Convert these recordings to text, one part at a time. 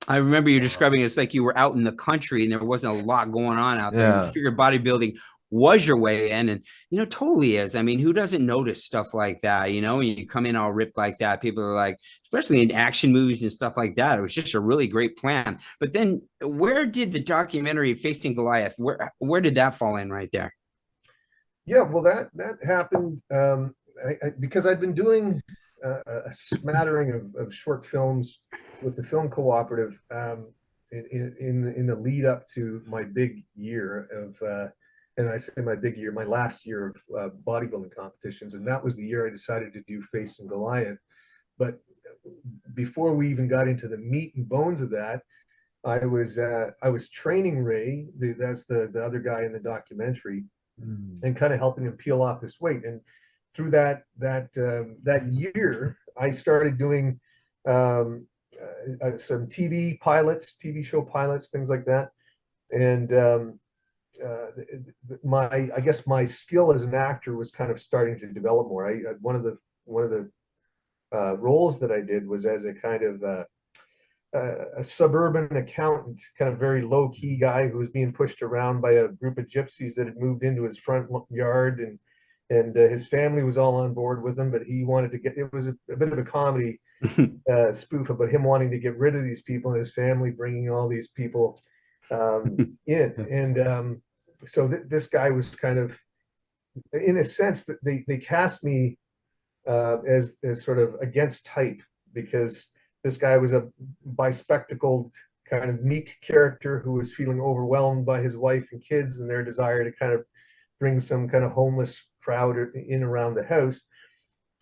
I remember you Uh, describing it's like you were out in the country and there wasn't a lot going on out there. And you yeah. figured bodybuilding was your way in. And, totally is. I mean, who doesn't notice stuff like that? When you come in all ripped like that, people are like, especially in action movies and stuff like that, it was just a really great plan. But then where did the documentary Facing Goliath, where did that fall in right there? Yeah, well, that happened because I'd been doing a smattering of short films with the Film Cooperative in the lead up to my big year and I say my big year, my last year of bodybuilding competitions, and that was the year I decided to do Facing Goliath. But before we even got into the meat and bones of that, I was training Ray, that's the other guy in the documentary, Mm. and kind of helping him peel off this weight. And through that year, I started doing some TV pilots, TV show pilots, things like that. And my I guess my skill as an actor was kind of starting to develop more. One of the roles that I did was as a kind of a suburban accountant, kind of very low key guy who was being pushed around by a group of gypsies that had moved into his front yard, and his family was all on board with him, but he wanted to get. It was a bit of a comedy spoof about him wanting to get rid of these people and his family bringing all these people in, and so this guy was kind of, in a sense, that they cast me as sort of against type because this guy was a bispectacled kind of meek character who was feeling overwhelmed by his wife and kids and their desire to kind of bring some kind of homeless crowd in around the house.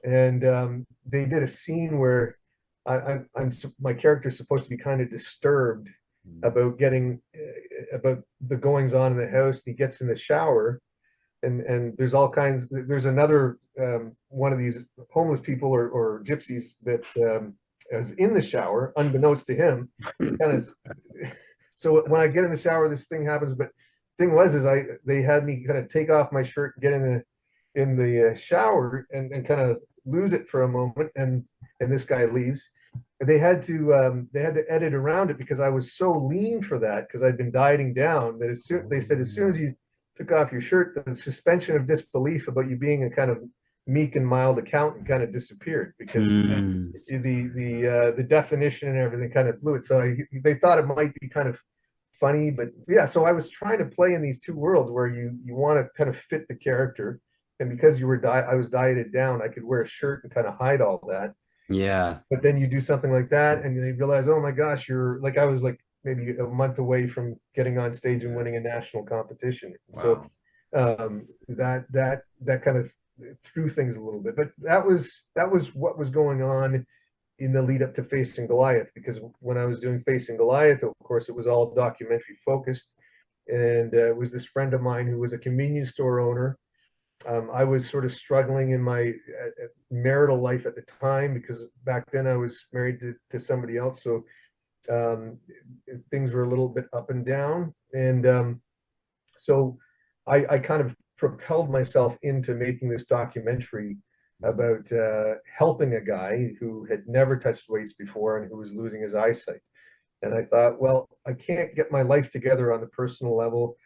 And they did a scene where I'm my character is supposed to be kind of disturbed about about the goings on in the house. He gets in the shower, and there's all kinds. There's another one of these homeless people or gypsies that is in the shower, unbeknownst to him. Kind of. So when I get in the shower, this thing happens. But thing was, is they had me kind of take off my shirt, get in the shower, and kind of lose it for a moment, and this guy leaves. They had to edit around it because I was so lean for that because I'd been dieting down that they said as soon as you took off your shirt, the suspension of disbelief about you being a kind of meek and mild accountant kind of disappeared because Mm. the definition and everything kind of blew it. So they thought it might be kind of funny, but yeah. So I was trying to play in these two worlds where you want to kind of fit the character, and because I was dieted down, I could wear a shirt and kind of hide all that. Yeah. But then you do something like that, and they realize, oh my gosh, you're like I was like maybe a month away from getting on stage and winning a national competition. So Wow. that kind of threw things a little bit. But that was what was going on in the lead up to Facing Goliath, because when I was doing Facing Goliath, of course, it was all documentary focused. And it was this friend of mine who was a convenience store owner. I was sort of struggling in my marital life at the time because back then I was married to somebody else. So um, things were a little bit up and down. And so I kind of propelled myself into making this documentary about helping a guy who had never touched weights before and who was losing his eyesight. And I thought, well, I can't get my life together on the personal level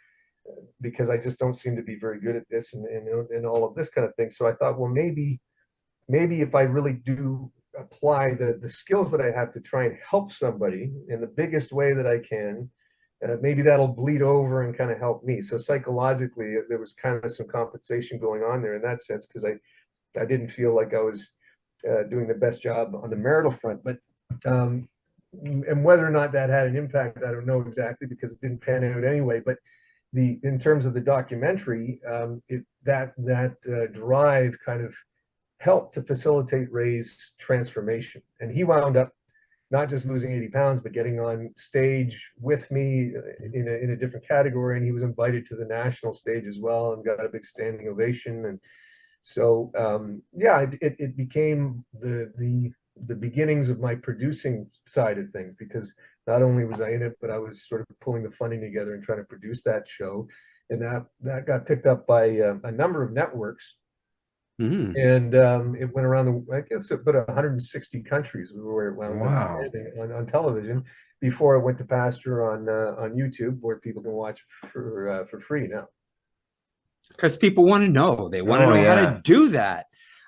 because I just don't seem to be very good at this and all of this kind of thing. So I thought, well, maybe if I really do apply the skills that I have to try and help somebody in the biggest way that I can, maybe that'll bleed over and kind of help me. So psychologically, there was kind of some compensation going on there in that sense because I didn't feel like I was doing the best job on the marital front. But and whether or not that had an impact, I don't know exactly because it didn't pan out anyway. But the in terms of the documentary, that drive kind of helped to facilitate Ray's transformation, and he wound up not just losing 80 pounds, but getting on stage with me in a different category. And he was invited to the national stage as well and got a big standing ovation. And so, yeah, it became the beginnings of my producing side of things because not only was I in it, but I was sort of pulling the funding together and trying to produce that show. And that got picked up by a number of networks, Mm. and it went around I guess about 160 countries where it wound up Wow. airing on television. before I went to pasture on YouTube, where people can watch for free now. Because people want to know. They want to Oh, know how to yeah. do that.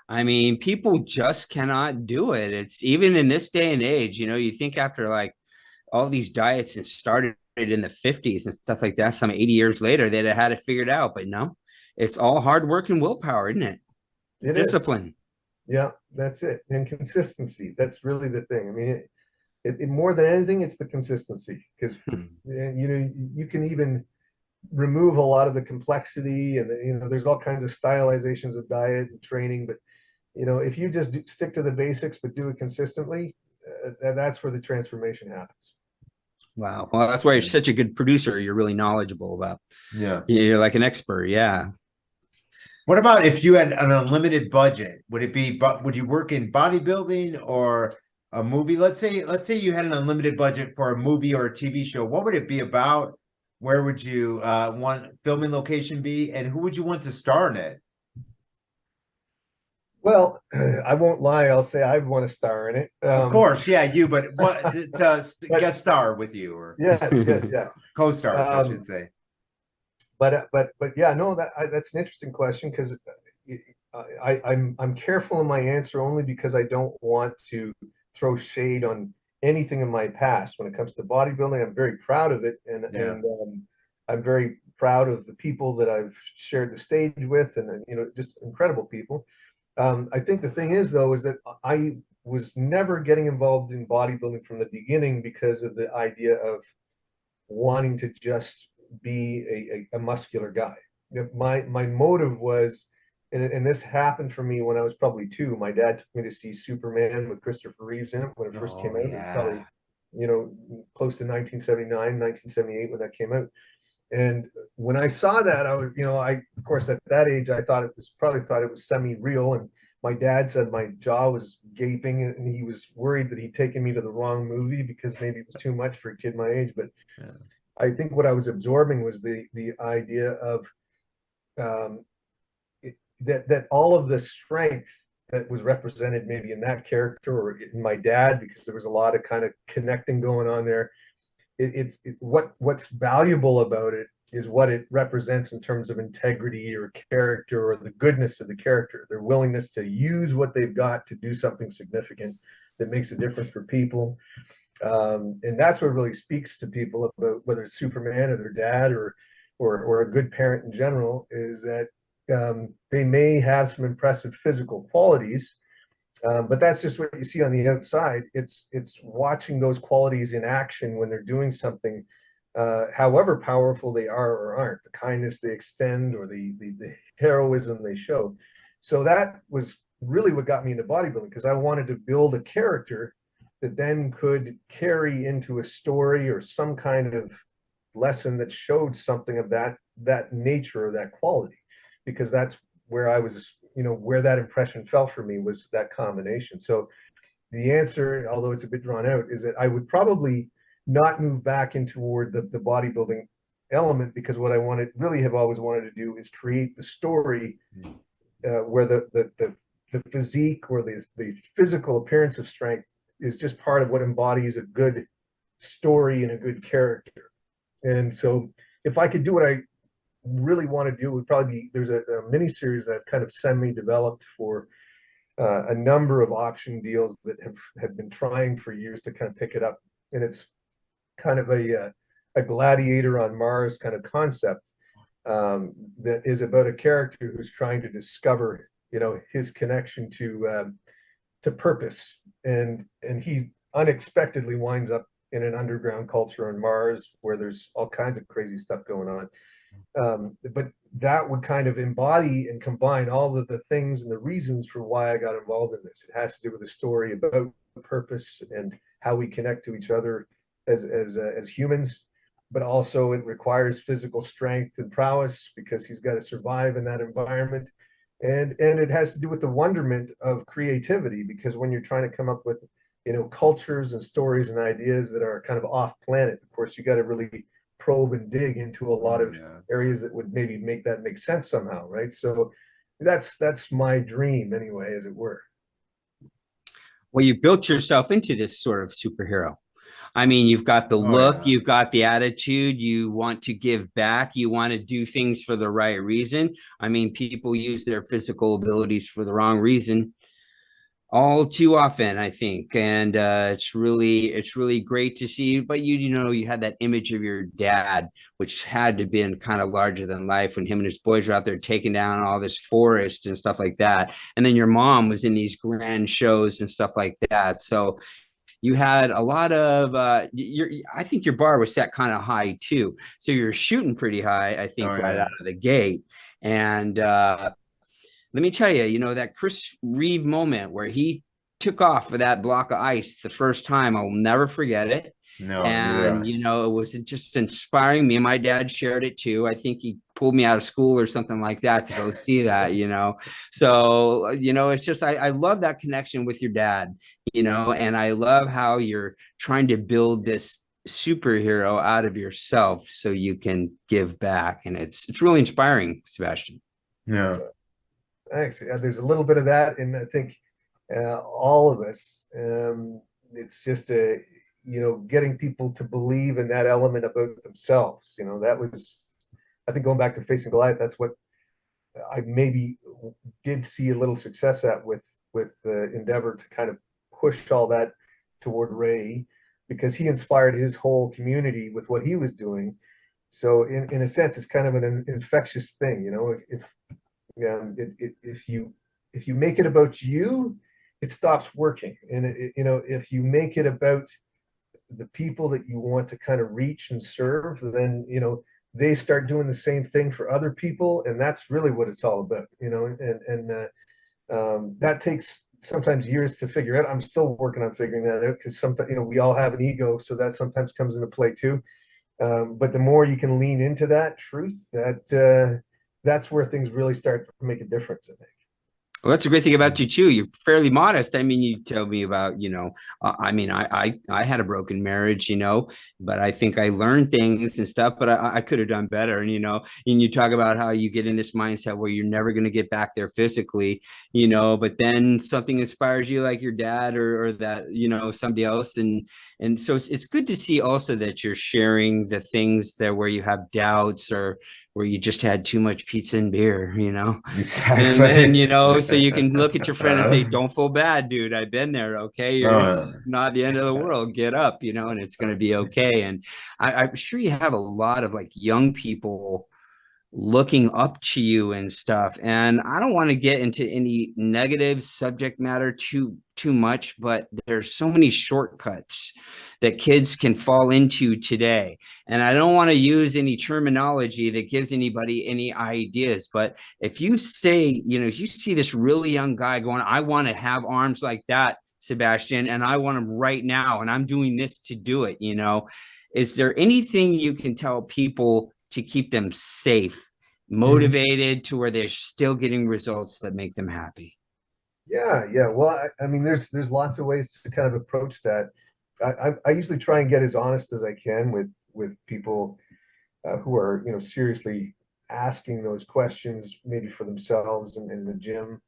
I mean, people just cannot do it. It's even in this day and age, you think after like all these diets and started in the 50s and stuff like that, some 80 years later, they'd have had it figured out. But no, it's all hard work and willpower, isn't it? It is. Discipline. Yeah, that's it. And consistency. That's really the thing. I mean, it more than anything, it's the consistency, because you can even remove a lot of the complexity, and there's all kinds of stylizations of diet and training, but if you just stick to the basics but do it consistently, that's where the transformation happens. Wow. Well, that's why you're such a good producer. You're really knowledgeable about. Yeah. You're like an expert. Yeah. What about if you had an unlimited budget? Would you work in bodybuilding or a movie? Let's say you had an unlimited budget for a movie or a TV show. What would it be about? Where would you want filming location be, and who would you want to star in it? Well, I won't lie. I'll say I'd want to star in it. Of course, yeah, you. But what to guest star with you, or yeah, co-stars, I should say. But yeah, no, that's an interesting question, because I'm careful in my answer, only because I don't want to throw shade on anything in my past. When it comes to bodybuilding, I'm very proud of it, and I'm very proud of the people that I've shared the stage with, and just incredible people. I think the thing is, though, is that I was never getting involved in bodybuilding from the beginning because of the idea of wanting to just be a muscular guy. My motive was, and this happened for me when I was probably 2. My dad took me to see Superman with Christopher Reeves in it when it first came out. Yeah. It was probably, close to 1979, 1978 when that came out. And when I saw that, I was, of course, at that age, I thought it was semi-real. And my dad said my jaw was gaping, and he was worried that he'd taken me to the wrong movie because maybe it was too much for a kid my age. But Yeah. I think what I was absorbing was the idea of that all of the strength that was represented maybe in that character or in my dad, because there was a lot of kind of connecting going on there. What's valuable about it is what it represents in terms of integrity or character, or the goodness of the character, their willingness to use what they've got to do something significant that makes a difference for people. And that's what really speaks to people about whether it's Superman or their dad or a good parent in general, is that they may have some impressive physical qualities, but that's just what you see on the outside. It's watching those qualities in action when they're doing something, however powerful they are or aren't, the kindness they extend or the heroism they show. So that was really what got me into bodybuilding, because I wanted to build a character that then could carry into a story or some kind of lesson that showed something of that nature or that quality, because that's where I was, where that impression fell for me, was that combination. So the answer, although it's a bit drawn out, is that I would probably not move back in toward the bodybuilding element, because what I have always wanted to do is create the story where the physique or the physical appearance of strength is just part of what embodies a good story and a good character. And so if I could do what I really want to do, would probably be, there's a mini series that I've kind of semi-developed for a number of auction deals that have been trying for years to kind of pick it up. And it's kind of a gladiator on Mars kind of concept, that is about a character who's trying to discover, his connection to purpose, and he unexpectedly winds up in an underground culture on Mars where there's all kinds of crazy stuff going on. But that would kind of embody and combine all of the things and the reasons for why I got involved in this. It has to do with a story about purpose and how we connect to each other as humans, but also it requires physical strength and prowess, because he's got to survive in that environment. And it has to do with the wonderment of creativity, because when you're trying to come up with, cultures and stories and ideas that are kind of off planet, of course, you got to really probe and dig into a lot of areas that would maybe make that make sense somehow, right? So that's my dream anyway, as it were. Well, you built yourself into this sort of superhero. I mean, you've got the Oh, look, yeah. you've got the attitude, you want to give back, you want to do things for the right reason. I mean, people use their physical abilities for the wrong reason all too often, I think. And it's really great to see. But you had that image of your dad, which had to been kind of larger than life when him and his boys were out there taking down all this forest and stuff like that. And then your mom was in these grand shows and stuff like that. So you had a lot of I think your bar was set kind of high too. So you're shooting pretty high, I Oh, think, right yeah. out of the gate. And let me tell you, that Chris Reeve moment where he took off for that block of ice the first time, I'll never forget it. No, And, yeah. it was just inspiring. Me and my dad shared it too. I think he pulled me out of school or something like that to go see that. So, it's just, I love that connection with your dad, and I love how you're trying to build this superhero out of yourself so you can give back. And it's really inspiring, Sebastian. Yeah. Thanks. There's a little bit of that, and I think all of us. It's just getting people to believe in that element about themselves. That was, I think, going back to Facing Goliath. That's what I maybe did see a little success at with the endeavor to kind of push all that toward Ray, because he inspired his whole community with what he was doing. So in a sense, it's kind of an infectious thing. If if you make it about you, it stops working. And if you make it about the people that you want to kind of reach and serve, then they start doing the same thing for other people, and that's really what it's all about. That takes sometimes years to figure out. I'm still working on figuring that out, because sometimes we all have an ego, so that sometimes comes into play too. But the more you can lean into that truth, that's where things really start to make a difference, I think. Well, that's a great thing about you too. You're fairly modest. I mean, you tell me about, I mean, I had a broken marriage, but I think I learned things and stuff, but I could have done better. And you talk about how you get in this mindset where you're never going to get back there physically, but then something inspires you like your dad or that, somebody else. And so it's good to see also that you're sharing the things that where you have doubts or where you just had too much pizza and beer, and then, Exactly. so you can look at your friend and say, don't feel bad, dude. I've been there. Okay. It's not the end of the world. Get up, and it's going to be okay. And I'm sure you have a lot of like young people looking up to you and stuff. And I don't want to get into any negative subject matter too much, but there's so many shortcuts that kids can fall into today. And I don't want to use any terminology that gives anybody any ideas, but if you say, if you see this really young guy going, I want to have arms like that, Sebastian, and I want them right now, and I'm doing this to do it, is there anything you can tell people to keep them safe, motivated, to where they're still getting results that make them happy? Yeah. Well, I mean, there's lots of ways to kind of approach that. I usually try and get as honest as I can with people who are seriously asking those questions, maybe for themselves and in the gym.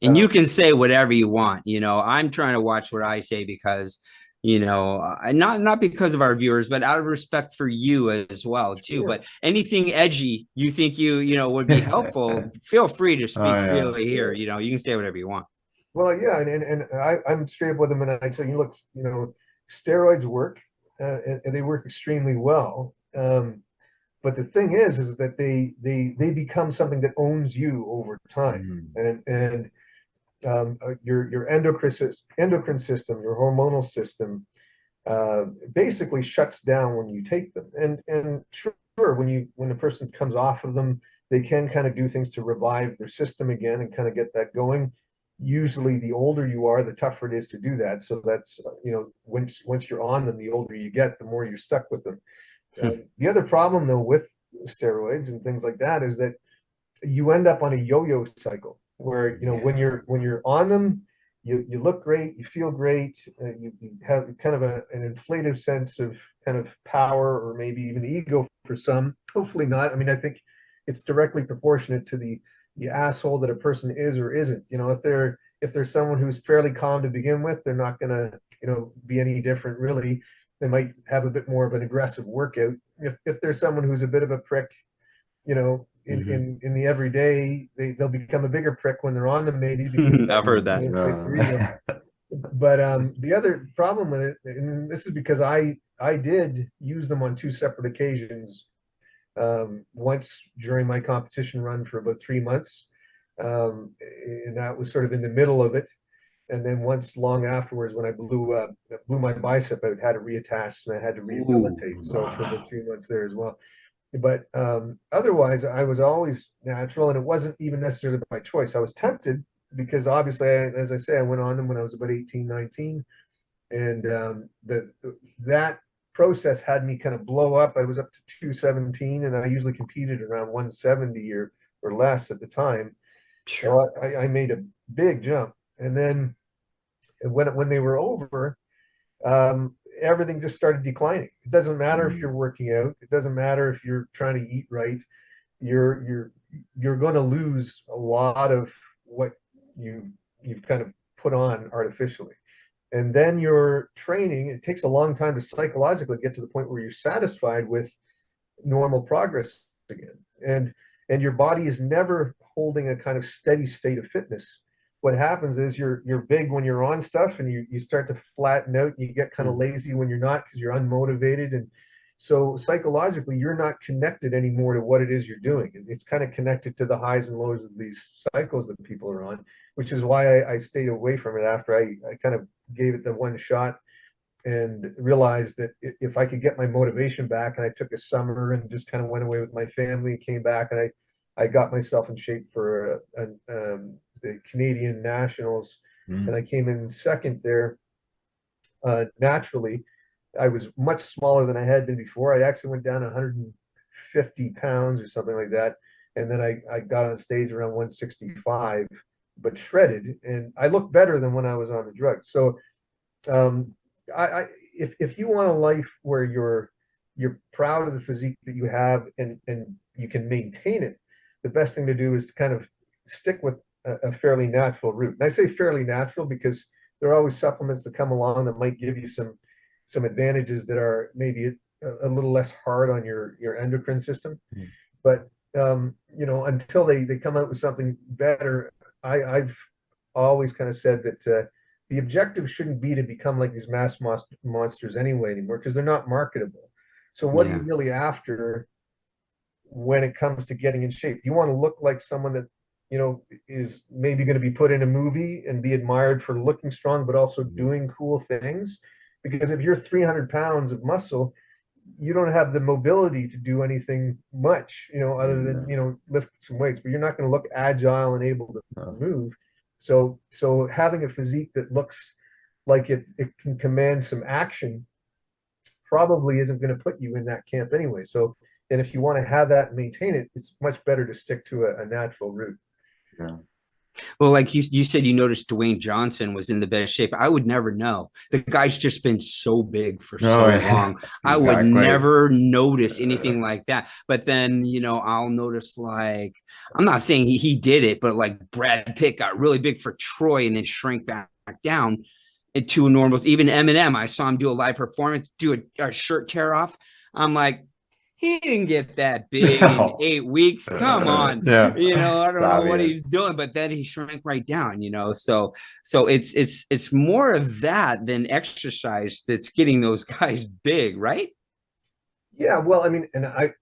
And you can say whatever you want. I'm trying to watch what I say because, not because of our viewers, but out of respect for you as well, too. Sure. But anything edgy you think would be helpful, feel free to speak freely here. You can say whatever you want. Well, yeah, and I'm straight up with them, and I say, look, steroids work, and they work extremely well. But the thing is that they become something that owns you over time, and your endocrine system, your hormonal system, basically shuts down when you take them. And sure, when a person comes off of them, they can kind of do things to revive their system again and kind of get that going. Usually, the older you are, the tougher it is to do that. So that's once you're on them, the older you get, the more you're stuck with them. The other problem, though, with steroids and things like that is that you end up on a yo-yo cycle where when you're on them, you look great, you feel great, you have kind of an inflative sense of kind of power or maybe even ego for some. Hopefully not. I mean, I think it's directly proportionate to the asshole that a person is or isn't. If they're someone who's fairly calm to begin with, they're not gonna be any different really. they might have a bit more of an aggressive workout. If there's someone who's a bit of a prick, you know, in the everyday, they'll become a bigger prick when they're on them, maybe because I've heard that. but the other problem with it, and this is because I did use them on 2 separate occasions. Once during my competition run for about 3 months, and that was sort of in the middle of it. And then once long afterwards, when I blew my bicep out, had to reattach and I had to rehabilitate. Ooh, So for the 3 months there as well. But otherwise, I was always natural, and it wasn't even necessarily by choice. I was tempted because obviously, as I say, I went on them when I was about 18, 19. And that process had me kind of blow up. I was up to 217, and I usually competed around 170 or less at the time. So I made a big jump. And then when they were over, everything just started declining. It doesn't matter if you're working out. It doesn't matter if you're trying to eat right. You're going to lose a lot of what you've kind of put on artificially. And then your training, it takes a long time to psychologically get to the point where you're satisfied with normal progress again. And your body is never holding a kind of steady state of fitness. What happens is you're big when you're on stuff, and you start to flatten out, and you get kind of lazy when you're not because you're unmotivated. And so psychologically, you're not connected anymore to what it is you're doing. It's kind of connected to the highs and lows of these cycles that people are on, which is why I stayed away from it after I kind of gave it the one shot and realized that if I could get my motivation back, and I took a summer and just kind of went away with my family, came back, and I got myself in shape for the Canadian Nationals, and I came in second there naturally. I was much smaller than I had been before. I actually went down 150 pounds or something like that, and then I got on stage around 165, but shredded, and I looked better than when I was on the drugs. So if you want a life where you're proud of the physique that you have, and you can maintain it, the best thing to do is to kind of stick with a fairly natural route. And I say fairly natural because there are always supplements that come along that might give you some advantages that are maybe a little less hard on your endocrine system. But you know, until they come out with something better, I've always kind of said that the objective shouldn't be to become like these mass monsters anyway anymore, because they're not marketable. So what are you really after when it comes to getting in shape? You want to look like someone that, you know, is maybe going to be put in a movie and be admired for looking strong, but also doing cool things. Because if you're 300 pounds of muscle, you don't have the mobility to do anything much, you know, other than, you know, lift some weights, but you're not going to look agile and able to move. So having a physique that looks like it can command some action probably isn't going to put you in that camp anyway. So, and if you want to have that and maintain it, it's much better to stick to a natural route. Yeah. Well, like you said, you noticed Dwayne Johnson was in the best shape. I would never know. The guy's just been so big for so long. I would never notice anything like that. But then, you know, I'll notice, like, I'm not saying he did it, but like Brad Pitt got really big for Troy and then shrank back down into a normal. Even Eminem, I saw him do a live performance, do a shirt tear off. I'm like, he didn't get that big in 8 weeks. Come on. You know, I don't know what he's doing, but then he shrank right down, you know. So it's more of that than exercise that's getting those guys big, right? Yeah, well, I mean, and I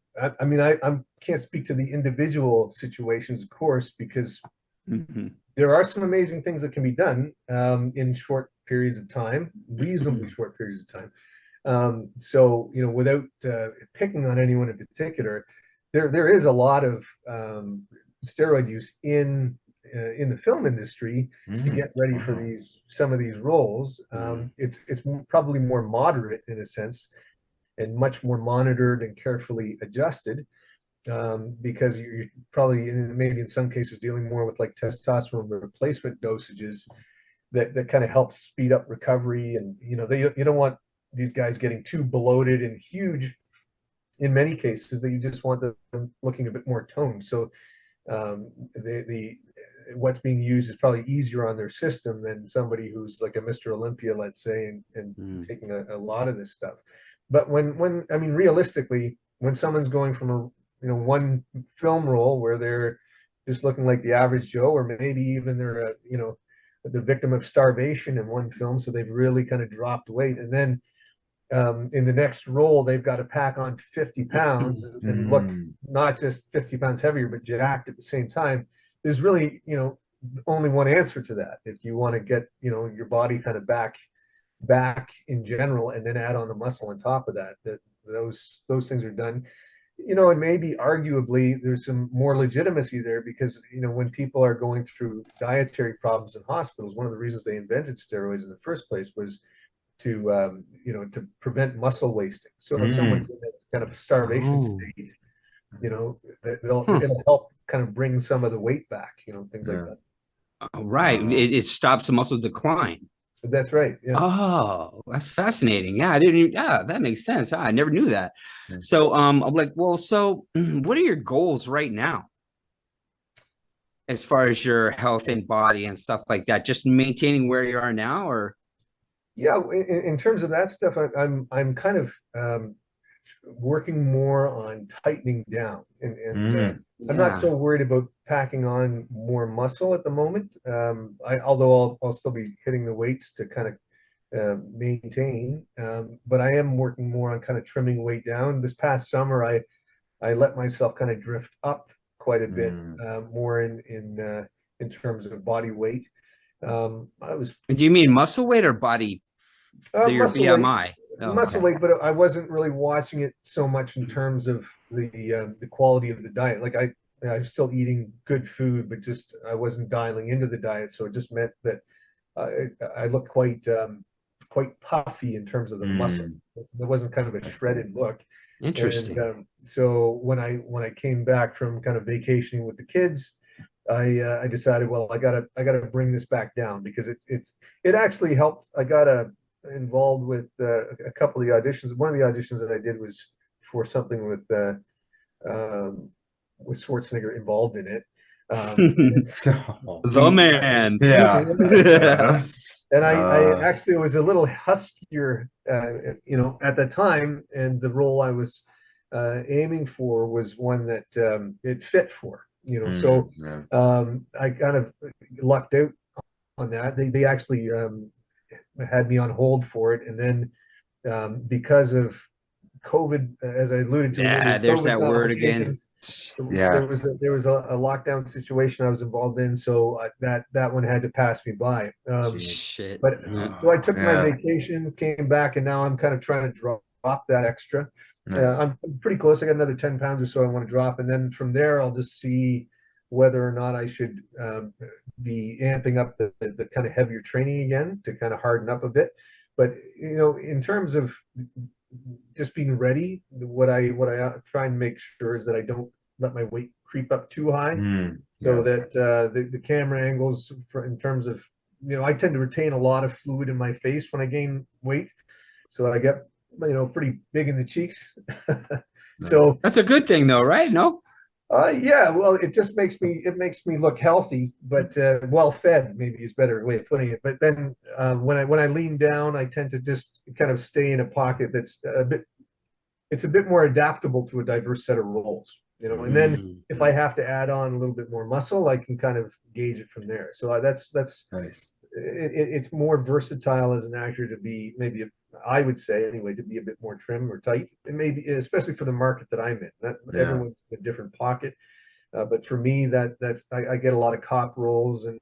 can't speak to the individual situations, of course, because there are some amazing things that can be done in short periods of time, reasonably short periods of time. So, you know, without picking on anyone in particular, there is a lot of steroid use in the film industry to get ready for some of these roles. It's probably more moderate in a sense, and much more monitored and carefully adjusted, because you're probably maybe in some cases dealing more with like testosterone replacement dosages that kind of help speed up recovery. And you know, you don't want these guys getting too bloated and huge in many cases, that you just want them looking a bit more toned. So the what's being used is probably easier on their system than somebody who's like a Mr. Olympia, let's say, and Mm. taking a lot of this stuff. But when I mean, realistically, when someone's going from a one film role where they're just looking like the average Joe, or maybe even they're the victim of starvation in one film, so they've really kind of dropped weight, and then in the next role they've got to pack on 50 pounds and look not just 50 pounds heavier but jacked at the same time. There's really only one answer to that. If you want to get your body kind of back in general, and then add on the muscle on top of that, those things are done. And maybe arguably there's some more legitimacy there, because when people are going through dietary problems in hospitals, one of the reasons they invented steroids in the first place was to to prevent muscle wasting. So if someone's in a kind of starvation state, it'll help kind of bring some of the weight back, things like that. Right. It stops the muscle decline. That's right. Yeah. Oh, that's fascinating. Yeah, I didn't even, yeah, that makes sense. I never knew that. So I'm like, well, so what are your goals right now as far as your health and body and stuff like that? Just maintaining where you are now, or? Yeah, in terms of that stuff, I'm kind of working more on tightening down, and I'm not so worried about packing on more muscle at the moment. Although I'll still be hitting the weights to kind of maintain, but I am working more on kind of trimming weight down. This past summer, I let myself kind of drift up quite a bit, more in terms of body weight. I was. Do you mean muscle weight or body? Your Muscle BMI. weight, muscle weight, but I wasn't really watching it so much in terms of the quality of the diet. Like I'm still eating good food, but just I wasn't dialing into the diet, so it just meant that I looked quite puffy in terms of the muscle. There wasn't kind of a shredded look. Interesting. And so when I came back from kind of vacationing with the kids, I decided, well, I gotta bring this back down, because it actually helped. I got involved with a couple of the auditions. One of the auditions that I did was for something with Schwarzenegger involved in it. The man. Yeah. And I actually was a little huskier, at the time, and the role I was aiming for was one that it fit for. So I kind of lucked out on that. They actually had me on hold for it, and then because of COVID, as I alluded to, Yeah, there's that word again. There was a lockdown situation I was involved in, so that one had to pass me by. Shit. But so I took my vacation, came back, and now I'm kind of trying to drop that extra. I'm pretty close. I got another 10 pounds or so I want to drop, and then from there I'll just see whether or not I should be amping up the kind of heavier training again to kind of harden up a bit. But in terms of just being ready, what I try and make sure is that I don't let my weight creep up too high, so that the camera angles, in terms of I tend to retain a lot of fluid in my face when I gain weight, so I get pretty big in the cheeks. So that's a good thing, though, right? No. Yeah, well, it just makes me look healthy, but well fed, maybe is a better way of putting it. But then when I lean down, I tend to just kind of stay in a pocket that's a bit more adaptable to a diverse set of roles, And then if I have to add on a little bit more muscle, I can kind of gauge it from there. So that's nice. It's more versatile as an actor to be, maybe I would say anyway, to be a bit more trim or tight, and maybe especially for the market that I'm in. Everyone's in a different pocket, but for me, I get a lot of cop roles and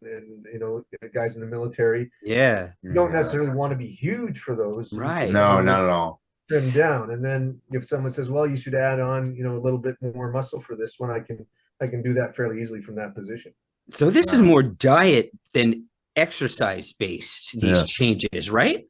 guys in the military. Yeah, you don't necessarily want to be huge for those, right? No, not at all. Trim down, and then if someone says, well, you should add on a little bit more muscle for this one, I can do that fairly easily from that position. So this is more diet than exercise based, these changes, right?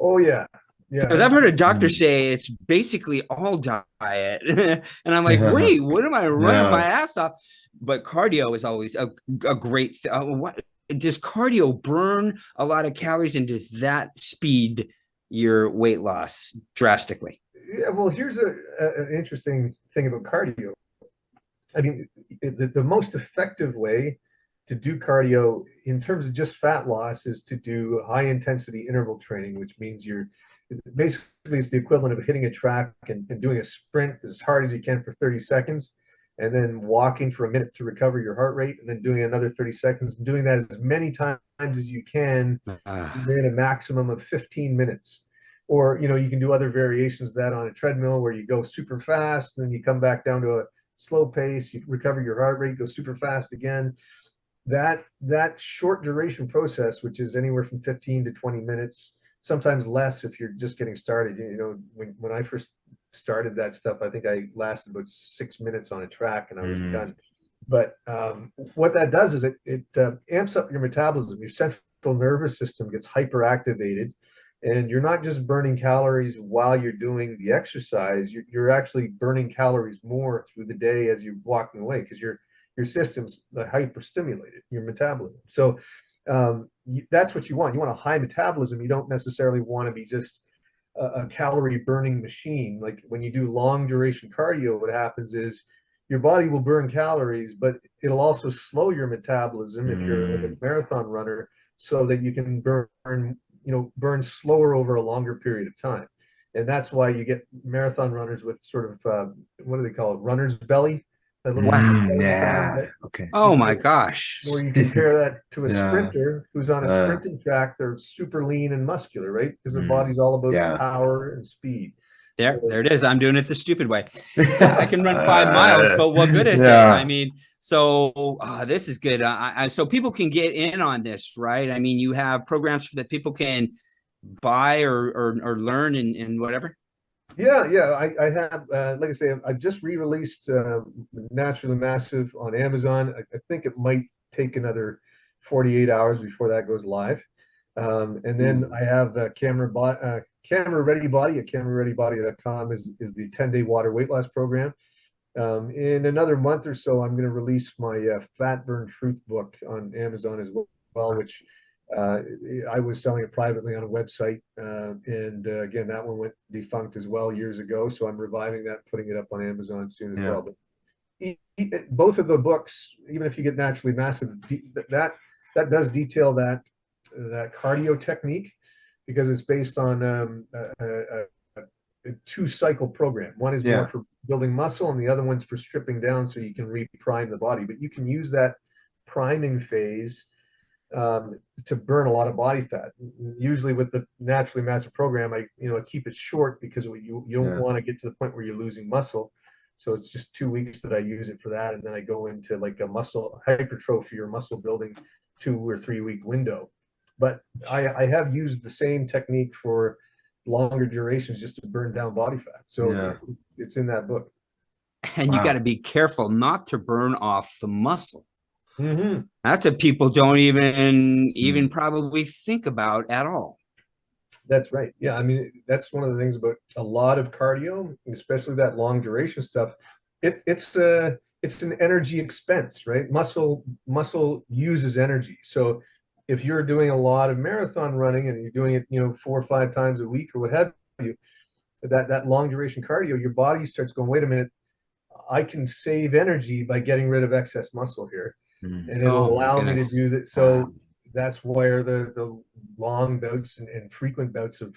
Oh yeah, because I've heard a doctor say it's basically all diet. And I'm like, wait, what am I running my ass off? But cardio is always a great what does cardio burn a lot of calories, and does that speed your weight loss drastically? Yeah, well, here's an interesting thing about cardio. I mean, the most effective way to do cardio in terms of just fat loss is to do high intensity interval training, which means you're basically it's the equivalent of hitting a track and doing a sprint as hard as you can for 30 seconds and then walking for a minute to recover your heart rate and then doing another 30 seconds, doing that as many times as you can within a maximum of 15 minutes. Or, you can do other variations of that on a treadmill where you go super fast, and then you come back down to a slow pace, you recover your heart rate, go super fast again. That short duration process, which is anywhere from 15 to 20 minutes, sometimes less if you're just getting started. When I first started that stuff, I think I lasted about 6 minutes on a track and I was done. But what that does is it amps up your metabolism. Your central nervous system gets hyperactivated, and you're not just burning calories while you're doing the exercise. You're actually burning calories more through the day as you're walking away, because your system's hyperstimulated, your metabolism. So that's what you want. You want a high metabolism. You don't necessarily want to be just a calorie burning machine. Like when you do long duration cardio, what happens is your body will burn calories, but it'll also slow your metabolism if you're like a marathon runner, so that you can burn slower over a longer period of time. And that's why you get marathon runners with sort of what do they call it, runner's belly. Wow. Yeah. Okay. Oh my gosh. Or you compare that to a Yeah. sprinter who's on a sprinting track. They're super lean and muscular, right? Because their body's all about power and speed. There it is. I'm doing it the stupid way. I can run 5 miles, but what good is it? I mean, so this is good. So people can get in on this, right? I mean, you have programs that people can buy or learn and whatever. Yeah. I have, like I say, I've just re-released Naturally Massive on Amazon. I think it might take another 48 hours before that goes live. And then I have Camera Ready Body at camerareadybody.com is the 10-day water weight loss program. In another month or so, I'm going to release my Fat Burn Truth book on Amazon as well, which I was selling it privately on a website. And again, that one went defunct as well years ago. So I'm reviving that, putting it up on Amazon soon as well. But both of the books, even if you get Naturally Massive, that does detail that cardio technique, because it's based on a 2-cycle program. One is more for building muscle, and the other one's for stripping down so you can reprime the body. But you can use that priming phase to burn a lot of body fat. Usually with the Naturally Massive program, I keep it short, because you don't want to get to the point where you're losing muscle. So it's just 2 weeks that I use it for that, and then I go into like a muscle hypertrophy or muscle building 2 or 3 week window. But I have used the same technique for longer durations just to burn down body fat. So it's in that book. And you got to be careful not to burn off the muscle. That's what people don't even probably think about at all. That's right. Yeah, I mean, that's one of the things about a lot of cardio, especially that long duration stuff. It's an energy expense, right? Muscle uses energy. So if you're doing a lot of marathon running and you're doing it, 4 or 5 times a week or what have you, that long duration cardio, your body starts going, wait a minute, I can save energy by getting rid of excess muscle here. And it'll allow me to do that. So that's where the long bouts and frequent bouts of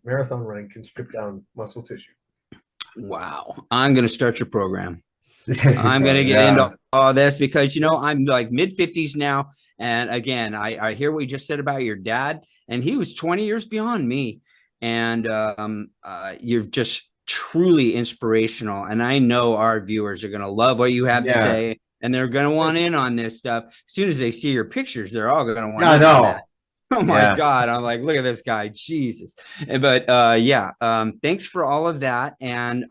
marathon running can strip down muscle tissue. Wow. I'm going to start your program. I'm going to get into all this because, I'm like mid-50s now. And again, I hear what you just said about your dad, and he was 20 years beyond me. And you're just truly inspirational. And I know our viewers are going to love what you have to say. And they're going to want in on this stuff. As soon as they see your pictures, they're all going to want in on that. Oh my God. I'm like, look at this guy. Jesus. But thanks for all of that. And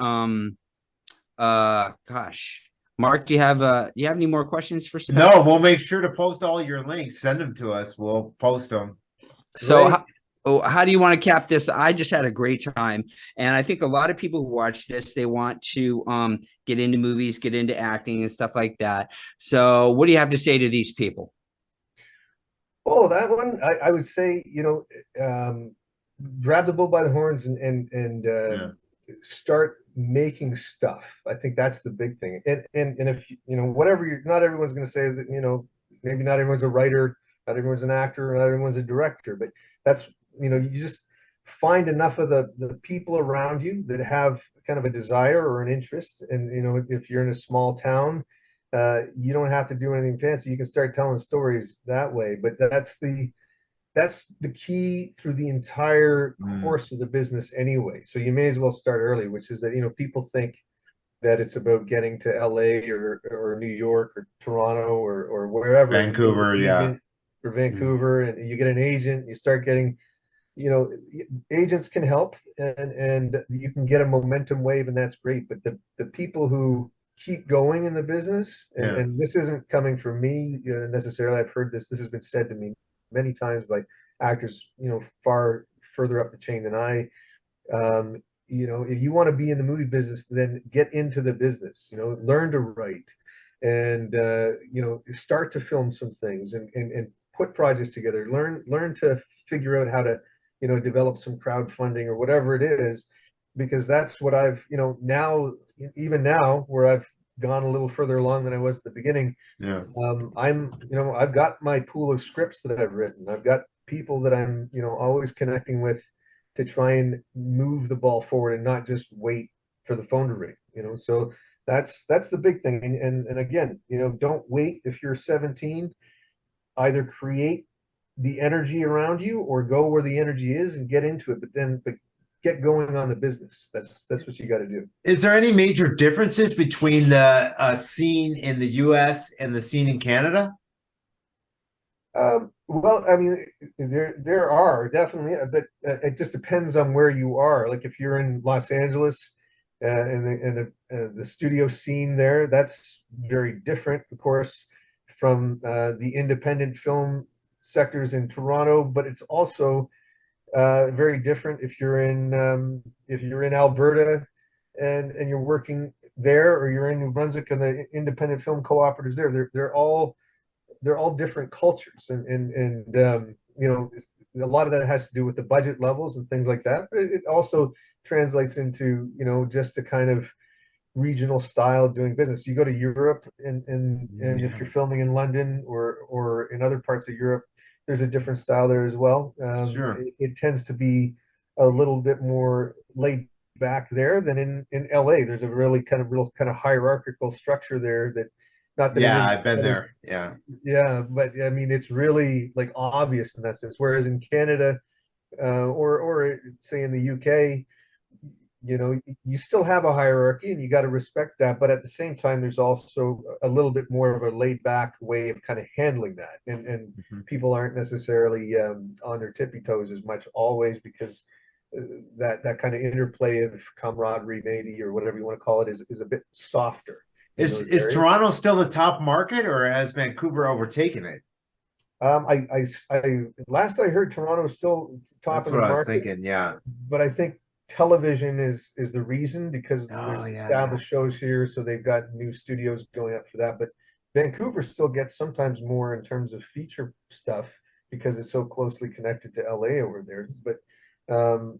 gosh, Mark, do you have any more questions for Sebastian? No, we'll make sure to post all your links. Send them to us. We'll post them. So how do you want to cap this? I just had a great time. And I think a lot of people who watch this, they want to get into movies, get into acting and stuff like that. So what do you have to say to these people? Oh, that one, I would say, grab the bull by the horns and start making stuff. I think that's the big thing. And if, whatever not everyone's going to say that, maybe not everyone's a writer, not everyone's an actor, not everyone's a director, but that's, you just find enough of the people around you that have kind of a desire or an interest. And, if you're in a small town, you don't have to do anything fancy. You can start telling stories that way. But that's the key through the entire course of the business anyway. So you may as well start early, which is that, people think that it's about getting to LA or New York or Toronto or wherever. Vancouver, yeah. Or Vancouver, and you get an agent, you start getting, agents can help, and you can get a momentum wave, and that's great. But the people who keep going in the business, and this isn't coming from me necessarily. I've heard this has been said to me many times by actors, far further up the chain than I. If you want to be in the movie business, then get into the business, learn to write, and start to film some things, and put projects together, learn to figure out how to, develop some crowdfunding or whatever it is, because that's what I've, now, even now, where I've gone a little further along than I was at the beginning. Yeah. I've got my pool of scripts that I've written. I've got people that I'm, always connecting with to try and move the ball forward and not just wait for the phone to ring, so that's the big thing. And again, don't wait. If you're 17, either create the energy around you or go where the energy is and get into it, but get going on the business. That's what you got to do. Is there any major differences between the scene in the US and the scene in Canada? Well, I mean, there are definitely, but it just depends on where you are. Like if you're in Los Angeles, and the studio scene there, that's very different, of course, from the independent film sectors in Toronto. But it's also very different if you're in Alberta and you're working there, or you're in New Brunswick and the independent film cooperatives there. They're all different cultures, and a lot of that has to do with the budget levels and things like that. But it also translates into just a kind of regional style of doing business. You go to Europe, and if you're filming in London or in other parts of Europe, there's a different style there as well. Sure. It tends to be a little bit more laid back there than in LA. There's a real kind of hierarchical structure there that. Not that Yeah, I've been there. Yeah. Yeah, but I mean, it's really like obvious in that sense. Whereas in Canada, or say in the UK, you still have a hierarchy and you got to respect that. But at the same time, there's also a little bit more of a laid back way of kind of handling that. And people aren't necessarily on their tippy toes as much always, because that kind of interplay of camaraderie, maybe, or whatever you want to call it, is a bit softer. Is Toronto still the top market, or has Vancouver overtaken it? I last I heard, Toronto is still top That's of the what I was market, thinking. Yeah. but I think television is the reason, because Oh, there's yeah. established shows here, so they've got new studios going up for that. But Vancouver still gets sometimes more in terms of feature stuff because it's so closely connected to LA over there. But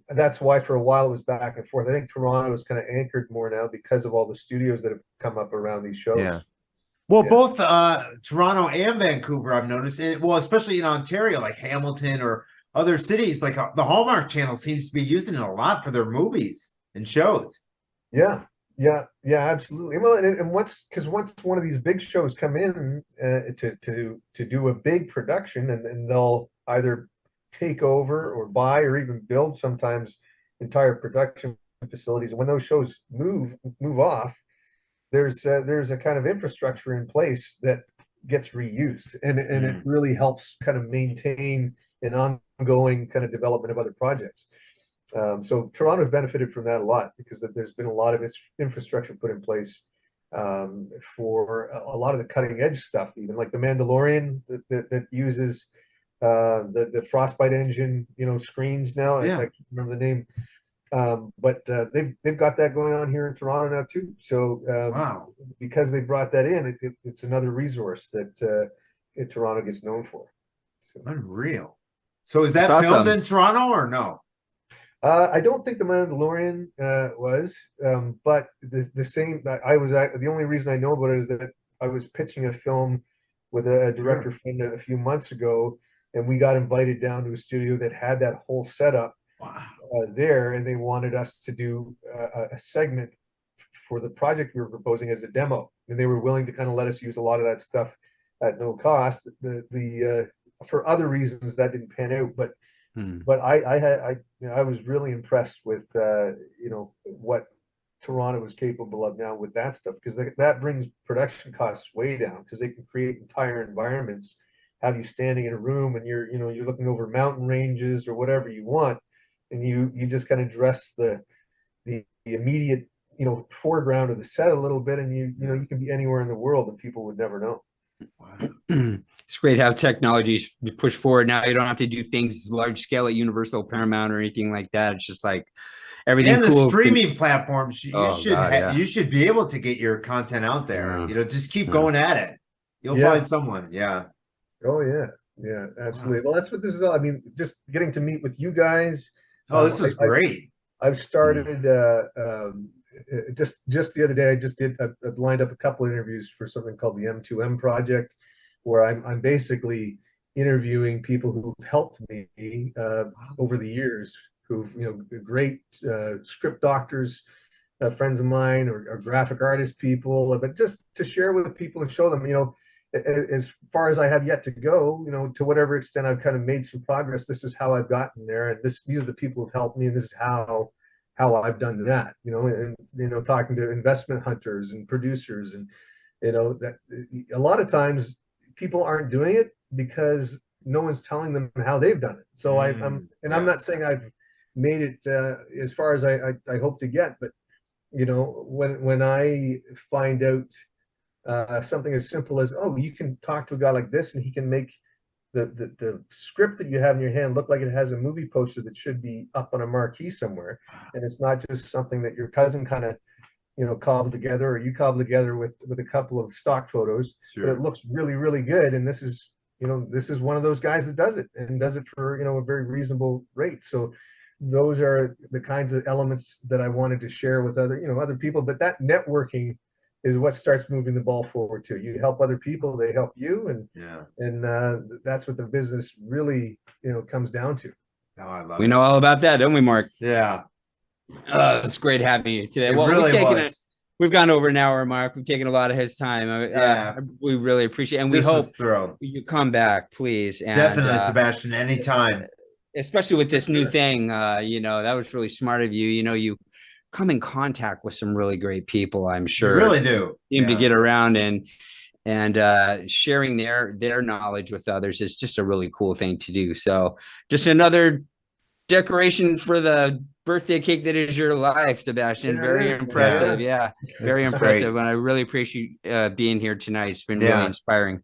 that's why for a while it was back and forth. I think Toronto is kind of anchored more now because of all the studios that have come up around these shows. Yeah. Well, Yeah. both Toronto and Vancouver, I've noticed it. Well, especially in Ontario, like Hamilton or other cities, like the Hallmark Channel seems to be using it a lot for their movies and shows. Yeah, absolutely. Well, and once one of these big shows come in to do a big production, and they'll either take over or buy or even build sometimes entire production facilities. And when those shows move off, there's a kind of infrastructure in place that gets reused, and it really helps kind of maintain an ongoing kind of development of other projects. So Toronto benefited from that a lot, because there's been a lot of infrastructure put in place for a lot of the cutting edge stuff, even like the Mandalorian that uses the Frostbite engine, screens now. Yeah. I can't remember the name. But they've got that going on here in Toronto now too. So Wow. because they brought that in, it's another resource that Toronto gets known for. So, Unreal. So is that That's filmed awesome. in Toronto or no? I don't think the Mandalorian was, but the same. I was the only reason I know about it is that I was pitching a film with a director friend a few months ago, and we got invited down to a studio that had that whole setup Wow. there, and they wanted us to do a segment for the project we were proposing as a demo, and they were willing to kind of let us use a lot of that stuff at no cost. The for other reasons that didn't pan out, but I was really impressed with what Toronto is capable of now with that stuff, because that brings production costs way down, because they can create entire environments, have you standing in a room and you're looking over mountain ranges or whatever you want, and you just kind of dress the immediate foreground of the set a little bit, and you can be anywhere in the world and people would never know. It's great how technology's pushed forward. Now you don't have to do things large scale at Universal, Paramount, or anything like that. It's just like everything. And the cool streaming platforms, you Oh, should God, yeah. you should be able to get your content out there. Yeah. Just keep Yeah. going at it. You'll Yeah. find someone. Yeah. Oh yeah, absolutely. Well, that's what this is all. I mean, just getting to meet with you guys. Oh, this is great. I've started just the other day. I lined up a couple of interviews for something called the M2M project, where I'm basically interviewing people who've helped me over the years, who've great script doctors, friends of mine, or graphic artist people, but just to share with people and show them, as far as I have yet to go, to whatever extent I've kind of made some progress, this is how I've gotten there, and these are the people who've helped me, and this is how I've done that, and talking to investment hunters and producers, and that a lot of times people aren't doing it because no one's telling them how they've done it. So I'm not saying I've made it as far as I hope to get, but when I find out something as simple as, oh, you can talk to a guy like this and he can make the script that you have in your hand look like it has a movie poster that should be up on a marquee somewhere, and it's not just something that your cousin kind of cobbled together, or you cobbled together with a couple of stock photos, but it looks really, really good. And this is one of those guys that does it, and does it for a very reasonable rate. So those are the kinds of elements that I wanted to share with other people. But that networking is what starts moving the ball forward too. You help other people, they help you, and that's what the business really comes down to. Oh, I love We it. know all about that, don't we, Mark? Yeah. It's great having you today. It Well, really was. we've gone over an hour, Mark. We've taken a lot of his time. We really appreciate it, and we This hope was thrilled. you come back, please. And, Definitely, Sebastian, anytime. especially with this new thing, that was really smart of you. You come in contact with some really great people, I'm You sure. really do. Seem to get around and sharing their knowledge with others is just a really cool thing to do. So just another decoration for the birthday cake that is your life, Sebastian. Very impressive. Yeah, This very is impressive. great. And I really appreciate you being here tonight. It's been really inspiring.